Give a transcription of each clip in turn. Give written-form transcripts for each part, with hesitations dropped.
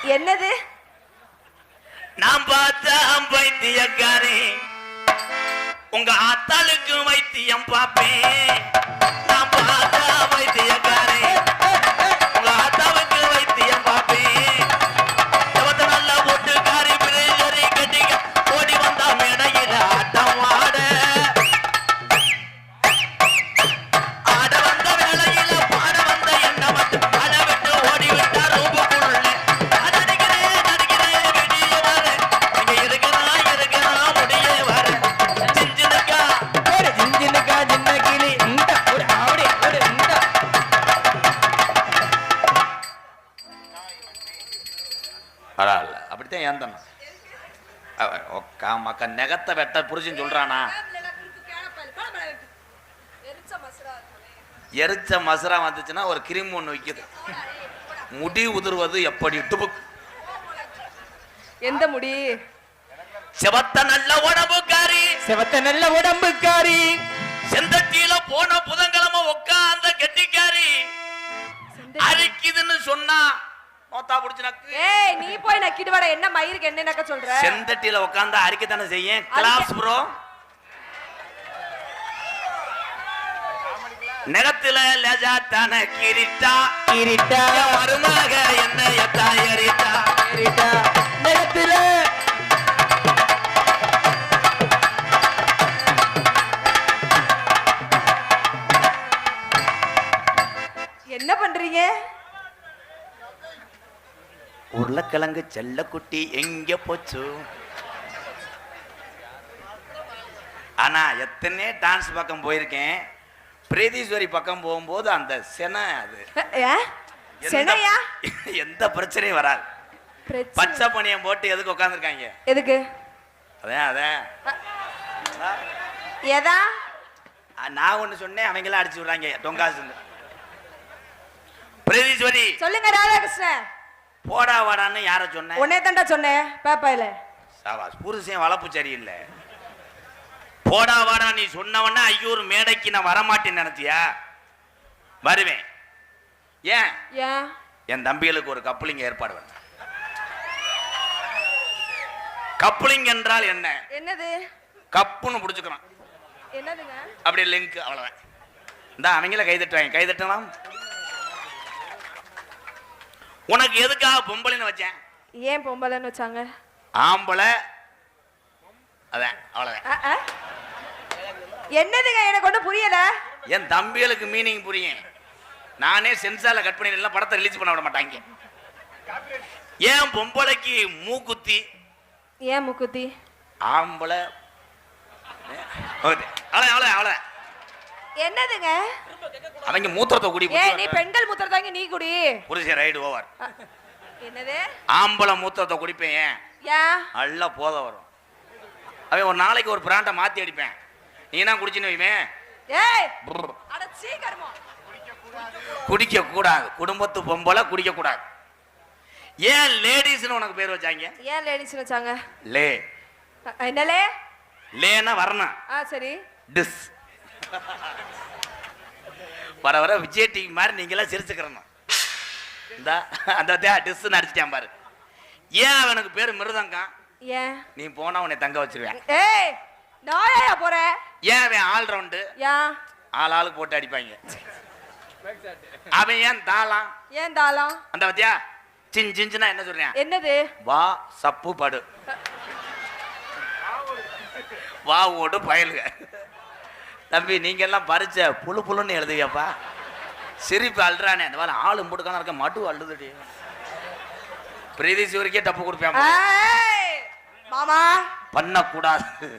என்னது? நான் பார்த்தா வைத்தியக்காரே, உங்க ஆத்தாளுக்கு வைத்தியம் பாப்பேன். நான் பார்த்தா வைத்தியக்காரே, உங்க ஆத்தாவுக்கு வைத்தியம் பாப்பேன். செவத்த நல்லா போட்டு காரி பிரிஞ்சரி கட்டிக்க ஓடி வந்தா மேடையில ஆட்டம் ஆட வந்த வேளையில பாட வந்த என்ன மட்டும் அட விட்டு ஓடி விட்டா ரூபுக்குள்ள அப்படித்தான் ஏந்தணும். நெகத்தை வெட்ட புரிச்சுன்னு சொல்றானா? எரிச்ச மசுரா வந்துச்சுன்னா ஒரு கிரீம் ஒண்ணு விக்குது. முடி உதிர்வது எப்படி? எந்த முடி? செவத்த நல்ல உடம்புக்காரி, செவத்த நல்ல உடம்புக்காரி, செந்தட்டியில போன புதன்கிழமை உட்கார்ந்த கெட்டிக்காரி, அரிக்குதுன்னு சொன்னா நோத்தா புடிச்சு நக்கு. ஏய், நீ போய் நக்கிட்டு வாடா. என்ன மயிருக்கு என்ன நக்க சொல்ற? செந்தட்டியில உட்கார்ந்து அரிக்க தானே செய்யும். Class bro. நெகத்துல லஜா தான கிரிட்டா கிரிட்டா மருமக என்ன எத்தாயரிட்டா கிரிட்டா நெகத்துல என்ன பண்றீங்க? உருளைக்கிழங்கு செல்லக்குட்டி எங்க போச்சு? ஆனா எத்தனை டான்ஸ் பக்கம் போயிருக்கேன். பிரீதீஸ்வரி பக்கம் போகும்போது அந்த செனை அது செனையா எந்த பிரச்சனையும் வராது. பச்சை பனியம் போட்டு எதுக்கு உட்காந்துருக்காங்க? எதுக்கு? அதான் ஏதா நான் ஒண்ணு சொன்னேன், அவங்களாம் அடிச்சு விடுறாங்க டொங்காசுன்னு. பிரீதீஸ்வரி சொல்லுங்க. ராதாகிருஷ்ணன் போடா வாடான்னு யார சொன்ன? உன்னே தாண்டா சொன்னேன். பாப்பாயில சாவாஸ் புருஷன் வளப்பு சரியில்லை. போடா வாடா நீ சொன்னவன ஐயூர் மேடைக்கு நான் வரமாட்டேன்னு நினைச்சியா? வருவேன். ஏன்? ஏன்? என் தம்பிகளுக்கு ஒரு கப்ளிங் ஏற்பாடு பண்ண. கப்ளிங் என்றால் என்ன? என்னது? கப்புன்னு புடிச்சுக்கிறான். என்னதுங்க? அப்படி லிங்க், அவ்வளவுதான். இந்த அவங்கள கைதட்டுவாங்க. கைதட்டலாம். உனக்கு எதுக்காக பொம்பளைன்னு வச்சேன்? ஏன் பொம்பளைன்னு வச்சாங்க? ஆம்பளை அதான், அவ்வளவுதான். என்னதுங்க? எனக்கு ஒன்றும் புரியல. என் தம்பிகளுக்கு மீனிங் புரியும். நானே சென்சார்ல கட் பண்ணி எல்லாம் படத்தை ரிலீஸ் பண்ண விட மாட்டாங்க. ஏன் பொம்பளைக்கு மூக்குத்தி? ஏன் மூக்குத்தி? ஆம்பளை அவ்வளவு. என்னதுங்க? அவங்க மூத்திரத்தை குடி. ஏய், நீ பெண்கள் மூத்திரத்தாங்க நீ குடி. புருஷன் ரைடு ஓவர். என்னது? ஆம்பளை மூத்திரத்தை குடிப்பேன். ஏன்? நல்லா போத வரும். அவன் ஒரு நாளைக்கு ஒரு பிராண்டை மாத்தி அடிப்பேன். நீ என்ன குடிச்சுன்னு வைவேன்? ஏய், அட சீக்கிரமா. குடிக்க கூடாது. குடும்பத்து பொம்பளை குடிக்க கூடாது. ஏன் லேடிஸ்னு உனக்கு பேர் வச்சாங்க? ஏன் லேடிஸ் வச்சாங்க? லே. என்னலே? லேனா வரணும். சரி. டிஸ். வர வர விஜய் டிவி மாதிரி நீங்களாம் சிரிச்சுக்கிறணும். இந்த அந்த டிஸ் அடிச்சிட்டான் பாரு. ஏன் அவனுக்கு பேரு மிருதங்கம்? ஏன்? நீ போனா உன்னை தங்க வச்சிருவேன். ஏய், நாயா போற? ஏன் அவன் ஆல் ரவுண்டு? ஏன்? ஆளுக்கு போட்டு அடிப்பாங்க. அவன் ஏன் தாளம்? ஏன் தாளம்? அந்த பத்தியா சிஞ்சிஞ்சுனா என்ன சொல்றேன்? என்னது? வா சப்பு படு வா ஓடு பயலுக. தம்பி நீங்க எல்லாம் பறிச்ச புழு புழுன்னு எழுதுவியாப்பா. சிரிப்பு அழுறானே. அந்த மாதிரி ஆளு போட்டுக்கான இருக்க மடு அழுதுடி. பிரீதீஸ்வரிக்கே தப்பு கொடுப்பேன். மாமா பண்ணக்கூடாது.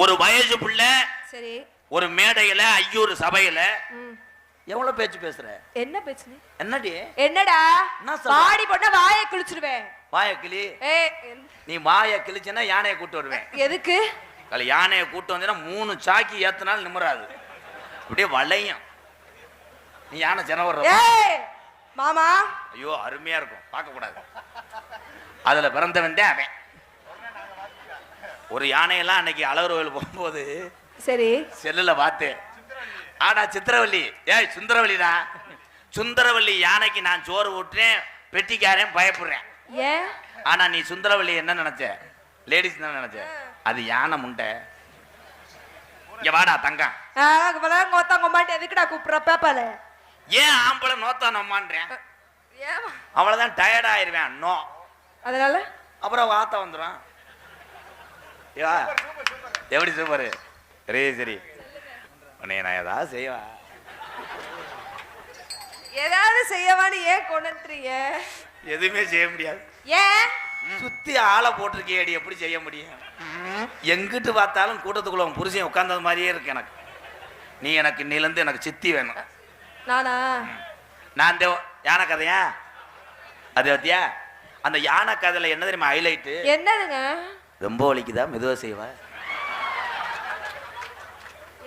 ஒரு வயசு பிள்ளை சரி ஒரு மேடையில ஐயூர் சபையில எவ்வளவு பேச்சு பேசுற? என்ன பேச்சு? என்னடி? என்னடா பாடி போட்டா வாயை கிழிச்சிடுவேன். வாயை கிளி. நீ வாயை கிழிச்சனா யானையை கூட்டு வருவேன். எதுக்கு? யானையை கூட்டு வந்தா 3 சாக்கி ஏத்தினாலும் நிம்மறாது. அப்படியே வளையும். நீ யானை ஜனவர மாமா. ஐயோ அருமையா இருக்கும். பார்க்க கூடாது. அதுல பிறந்தவன் தான் அவன். ஒரு யானையெல்லாம் அன்னைக்கு அழகர் கோயில் போகும்போது சரி செல்லுல பார்த்தேன். ஆடா சித்திரவள்ளி. ஏய் சுந்தரவள்ளிடா. சுந்தரவள்ளி யானைக்கு நான் சோறு ஊட்டுறேன். பெட்டிக்காரன் பயப்படுறேன். ஏன்? ஆனா நீ சுந்தரவள்ளி என்ன நினைச்ச? லேடிஸ் தான் நினைச்ச. அது யானை முண்டை. இங்க வாடா தங்கம். கொத்தாங்கம்மாட்டு எதுக்குடா கூப்பிடுற பேப்பால? ஏன் ஆம்பளை நோத்தா நம்மான்றேன்? ஏன்? அவ்வளவுதான் டயர்ட் ஆயிருவேன். நோ. அதனால அப்புறம் வாத்த வந்துடும். எப்படி சூப்பரு? சரி உன்னை நான் ஏதாவது செய்வா? ஏதாவது செய்யவான்னு ஏன் கொண்டுறீங்க? எதுவுமே செய்ய முடியாது. ஏன்? சுத்தி ஆளை போட்டிருக்கேடி, எப்படி செய்ய முடியும்? எங்கிட்டு பார்த்தாலும் கூட்டத்துக்குள்ள உன் புருஷன் உட்கார்ந்தது மாதிரியே இருக்கு எனக்கு. நீ எனக்கு இன்னிலிருந்து எனக்கு சித்தி வேணும். நானா? நான் இந்த யானை கதையா அது பத்தியா? அந்த யானை கதையில என்ன தெரியுமா ஹைலைட்டு? என்னதுங்க? ரொம்ப வலிக்குதா? மெதுவா செய்வா?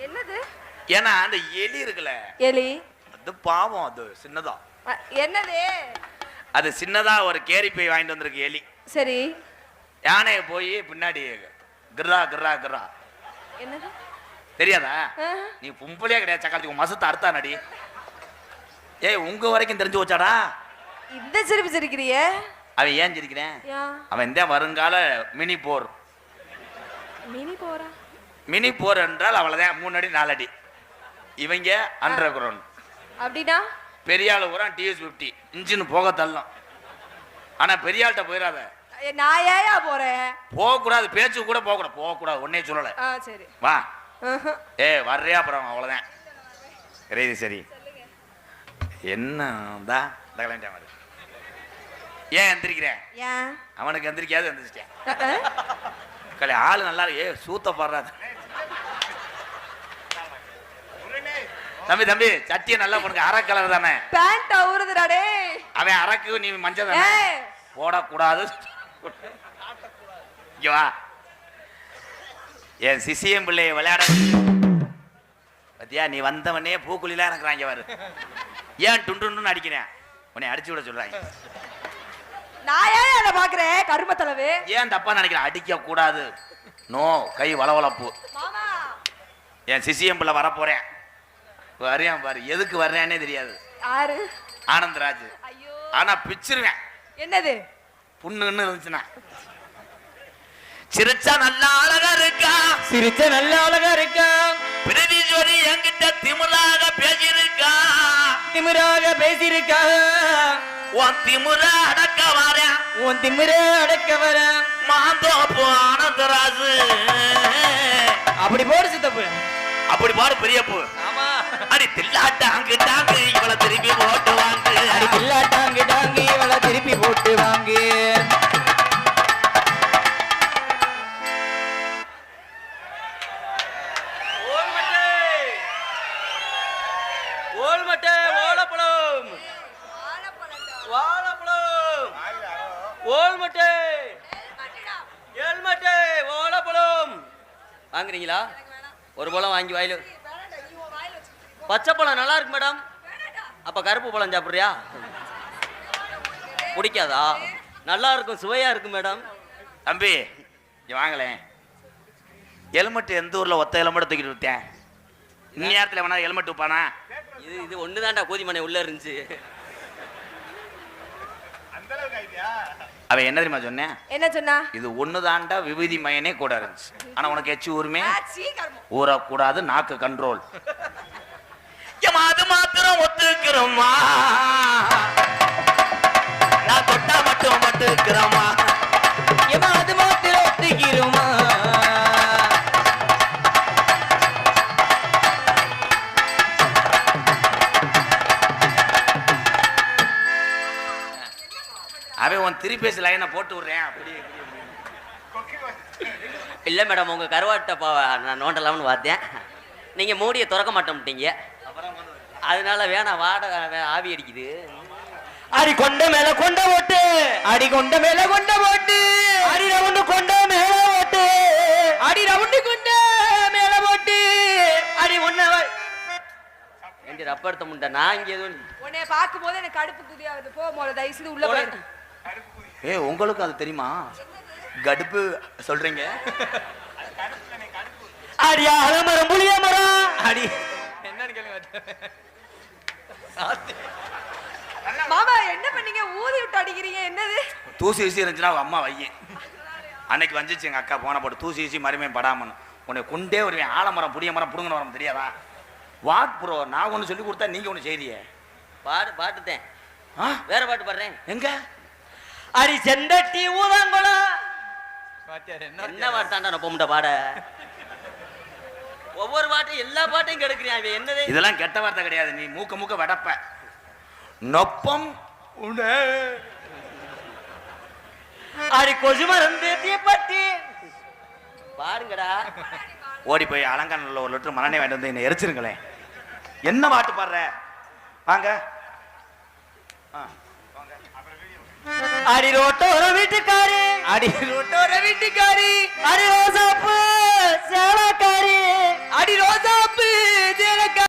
என்னது? ஏன்னா அந்த எலி இருக்குல்ல, எலி அது பாவம். அது சின்னதா. என்னது? அது சின்னதா ஒரு கேரி போய் வாங்கிட்டு வந்திருக்கு எலி. சரி. யானையை போய் பின்னாடி கிர்ரா கிர்ரா கிர்ரா. என்னது தெரியாதா? நீ பொம்பளையே கிடையாது. சக்காலத்துக்கு மசத்தை அறுத்தா நடி. ஏய் உங்க வரைக்கும் தெரிஞ்சு வச்சாடா. இந்த சிரிப்பு சிரிக்கிறிய? அவன் ஏன் சிரிக்கிறேன்? அவன் இந்த வருங்கால மினி போர். மினி போரா? மினி போர் என்றால் அவ்வளவுதான். 3 அடி 4 அடி. இவங்க அண்டர் கிரவுண்ட். அப்படின்னா பெரிய ஆளு கூட TS50 இன்ஜின் போக தள்ளும். ஆனா பெரிய ஆள்கிட்ட போயிடாத. நான் ஏயா போறேன்? போகக்கூடாது. பேச்சு கூட போகக்கூடாது. போகக்கூடாது. ஒன்னே சொல்லலை. சரி வா. வர்றியா? அப்புறம் அவ்வளவுதான். சரி என்னதா ஏன் எந்திரிக்கிறேன்? அவனுக்கு எந்திரிக்காது. எந்திரிச்சிட்டேன். ஆளு நல்லா இருக்கு. சூத்த பாடுறாது. தம்பி சட்டியை நல்லா போடுங்க. அரை கலர் தானே பேண்ட் ஊறுதுடா. அவன் அரக்கு, நீ மஞ்சள் தானே. போடக்கூடாது. இங்க வா. என் சிசியம் பிள்ளைய விளையாட பத்தியா? நீ வந்தவனே பூக்குழிலாம் இருக்கிறாங்க பாரு. ஏன் டுண்டு அடிக்கிறேன்? உன்னை அடிச்சு விட சொல்றாங்க. நான் ஏன் அதை பாக்குறேன்? கரும தலைவு. ஏன் தப்பா நினைக்கிறேன்? அடிக்க கூடாது. நோ. கை வளவளப்பு. என் சிசியம் பிள்ளை வரப்போறேன். வரையான் பாரு. எதுக்கு வர்றேன்னே தெரியாது. யாரு? ஆனந்தராஜ். ஆனா பிச்சிருவேன். என்னது? புண்ணுன்னு இருந்துச்சுன்னா. சிரிச்சா நல்லா அழகா இருக்கா. சிரிச்ச நல்ல அழகா இருக்கா. பிரதி ஜோடி என்கிட்ட திமிராக பேசியிருக்கா. திமிராக பேசியிருக்கா. உன் திமிர அடக்க வர. உன் திமிர அடக்க வர. மாந்தோப்பு ஆனந்தராஜு. அப்படி போடு சித்தப்பு. அப்படி பாரு பெரியப்பு. ஆமா. அடி தில்லாட்டாங்கு டாங்கு இவளை திருப்பி போட்டு வாங்கு. அடி தில்லாட்டாங்கு டாங்கு இவளை திருப்பி போட்டு வாங்கு. வாங்குறீங்களா? ஒரு பழம் வாங்கி வாயில. பச்சை பழம் நல்லா இருக்கு மேடம். அப்ப கருப்பு பழம் சாப்பிடுறியா? பிடிக்காதா? நல்லா இருக்கும், சுவையா இருக்கு மேடம். தம்பி இங்க வாங்களேன். ஹெல்மெட் எந்த ஊர்ல ஒத்த ஹெல்மெட் தூக்கிட்டு விட்டேன். இந்நேரத்தில் வேணா ஹெல்மெட் வைப்பானா? இது ஒண்ணுதான்டா கோதிமனை உள்ள இருந்துச்சு. அவன் என்ன தெரியுமா சொன்னேன்? என்ன சொன்னா? இது ஒண்ணுதான்டா விபூதி மயனே கூட இருந்துச்சு. ஆனா உனக்கு எச்சு ஊருமே ஊறக்கூடாது. நாக்கு கண்ட்ரோல். அது மாத்திரம் ஒத்துக்கிறோமா? நான் தொட்டா மட்டும் ஒத்துக்கிறோமா? அது மாத்திரம் ஒத்துக்கிறோமா? அவன் உன் திருப்பேசி லைனை போட்டு விடுறேன். அப்படி இல்ல மேடம், உங்க கருவாட்டை நான் நோண்டலாம்னு பார்த்தேன். நீங்க மூடியை திறக்க மாட்டோம்ட்டீங்க. அதனால வேணாம், வாட ஆவி அடிக்குது. அடி கொண்ட மேல கொண்ட ஓட்டு. அடி கொண்ட மேல கொண்ட ஓட்டு. அடி ரவுண்டு கொண்ட மேல ஓட்டு. அடி ரவுண்டு கொண்ட மேல ஓட்டு. அடி ஒன்ன எங்க ரப்ப எடுத்த முண்டை. நான் இங்க எதுவும் உன்னை பார்க்கும் போது எனக்கு கடுப்பு குதியா வருது. போ மோள தயவுசெய்து உள்ள போயிரு. உங்களுக்கு அது தெரியுமா? கடுப்பு சொல்றீங்க? அடி ஆலமரம் புளிய மரம். அடி என்னன்னு கேளுங்க. மாமா என்ன பண்ணீங்க? ஊதி விட்டானே. பாடிக்கிறீங்க என்னது தூசி வீசி இருந்துச்சுன்னா அவங்க அம்மா வையேன். அன்னைக்கு வந்துச்சு எங்க அக்கா போன போட்டு தூசி வீசி மறுமையும் படாமன்னு உன்னை கொண்டே வருவேன். ஆலமரம் புடிய மரம் புடுங்கன்னு வரம் தெரியாதா? வாட் ப்ரோ, நான் ஒன்று சொல்லி கொடுத்தா நீங்க ஒன்று செய்தியே. பாட்டுத்தேன் வேற பாட்டு பாடுறேன். எங்க அடி செந்தட்டி ஊதாங்குளம். என்ன பாட்டு தாண்டா நான் பொம்முட்ட பாட? ஒவ்வொரு பாட்டும் எல்லா பாட்டையும் கெடுக்கிறேன். அவன் என்னது இதெல்லாம் கெட்ட வார்த்தை கிடையாது. நீ மூக்க மூக்க வடப்ப நொப்பம் உடே. அடி கொசு மருந்து தீப்பட்டி. பாருங்கடா. ஓடி போய் அலங்காநல்ல ஒரு லிட்டர் மண்ணெண்ணெய் வாங்கிட்டு வந்து என்ன எரிச்சிருங்களேன். என்ன பாட்டு பாடுற? வாங்க. அடி ரோட்டோர வீட்டுக்காரி. அடி ரோட்டோர வீட்டுக்காரி. அடி ரோசாப்பு சேலக்காரி. அடி ரோசாப்பு